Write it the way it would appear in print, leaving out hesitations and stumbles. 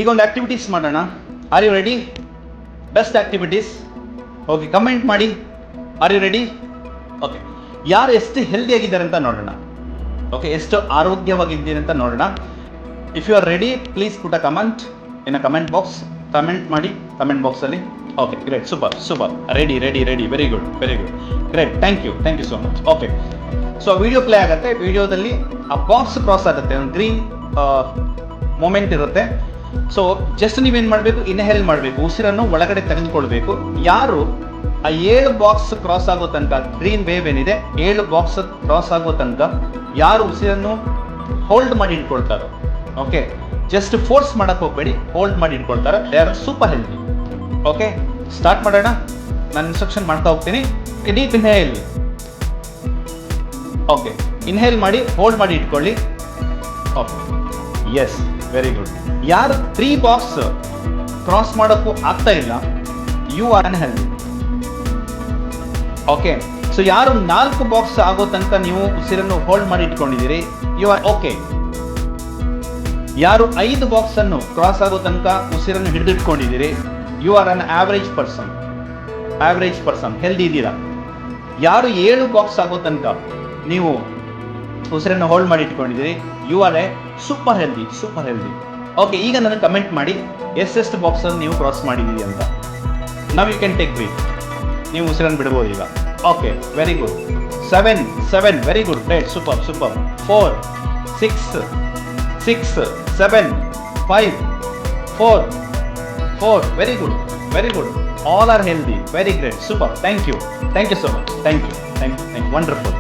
ಈಗ ಒಂದು ಆಕ್ಟಿವಿಟೀಸ್ ಮಾಡೋಣ. Are you ready? Best activities. Okay, comment ಮಾಡಿ. Are you ready? ಓಕೆ, ಯಾರು ಎಷ್ಟು ಹೆಲ್ದಿ ಆಗಿದ್ದಾರೆ ಅಂತ ನೋಡೋಣ. ಓಕೆ, ಎಷ್ಟು ಆರೋಗ್ಯವಾಗಿದ್ದೀರಿ ಅಂತ ನೋಡೋಣ. If you are ready, please put a comment in a comment box. Comment ಮಾಡಿ ಕಮೆಂಟ್ ಬಾಕ್ಸಲ್ಲಿ. Okay, great, super super, ready ready ready, very good great, thank you so much. Okay, so video play ಆಗುತ್ತೆ. ವಿಡಿಯೋದಲ್ಲಿ ಆ box cross ಆಗುತ್ತೆ, ಒಂದು green moment ಇರುತ್ತೆ. So just ನೀವೇನು ಮಾಡಬೇಕು, ಇನ್ಹೇಲ್ ಮಾಡಬೇಕು, ಉಸಿರನ್ನು ಒಳಗಡೆ ತೆಗೆದುಕೊಳ್ಬೇಕು. ಯಾರು ಆ 7 ಬಾಕ್ಸ್ ಕ್ರಾಸ್ ಆಗೋ ತನಕ, ಗ್ರೀನ್ ವೇವ್ ಏನಿದೆ 7 ಬಾಕ್ಸ್ ಕ್ರಾಸ್ ಆಗೋ ತನಕ ಯಾರು ಉಸಿರನ್ನು ಹೋಲ್ಡ್ ಮಾಡಿ ಇಟ್ಕೊಳ್ತಾರೋ, ಓಕೆ, ಜಸ್ಟ್ ಫೋರ್ಸ್ ಮಾಡಕ್ಕೆ ಹೋಗಬೇಡಿ, ಹೋಲ್ಡ್ ಮಾಡಿ ಇಟ್ಕೊಳ್ತಾರೆ, they are super healthy. Okay, start ಮಾಡೋಣ. ನಾನು ಇನ್ಸ್ಟ್ರಕ್ಷನ್ ಮಾಡ್ತಾ ಹೋಗ್ತೀನಿ. Deep inhale. ಓಕೆ, ಇನ್ಹೇಲ್ ಮಾಡಿ, ಹೋಲ್ಡ್ ಮಾಡಿ ಇಟ್ಕೊಳ್ಳಿ. Okay, yes, very good. ಯಾರು 3 ಬಾಕ್ಸ್ ಕ್ರಾಸ್ ಮಾಡೋಕ್ಕೂ ಆಗ್ತಾ ಇಲ್ಲ, you are unhealthy. Okay, so ಯಾರು 4 ಬಾಕ್ಸ್ ಆಗೋ ತನಕ ನೀವು ಉಸಿರನ್ನು ಹೋಲ್ಡ್ ಮಾಡಿ ಇಟ್ಕೊಂಡಿದ್ದೀರಿ, ಯು ಆರ್ ಓಕೆ. ಯಾರು 5 ಬಾಕ್ಸ್ ಅನ್ನು ಕ್ರಾಸ್ ಆಗೋ ತನಕ ಉಸಿರನ್ನು ಹಿಡಿದಿಟ್ಕೊಂಡಿದ್ದೀರಿ, you are an average person, healthy ಇದ್ದೀರಾ. ಯಾರು 7 ಬಾಕ್ಸ್ ಆಗೋ ತನಕ ನೀವು ಉಸಿರನ್ನು ಹೋಲ್ಡ್ ಮಾಡಿ ಇಟ್ಕೊಂಡಿದ್ದೀರಿ, you are a super healthy. Okay, ಈಗ ನನಗೆ ಕಮೆಂಟ್ ಮಾಡಿ ಎಷ್ಟೆಷ್ಟು ಬಾಕ್ಸನ್ನು ನೀವು ಕ್ರಾಸ್ ಮಾಡಿದ್ದೀರಿ ಅಂತ. Now you can take breath. ನೀವು ಉಸಿರನ್ನು ಬಿಡ್ಬೋದು ಈಗ. Okay, very good. 7, very good, great, super 4, 6, 7, 5, 4, very good. All are healthy. Very great. Super. Thank you so much. Thank you. Wonderful.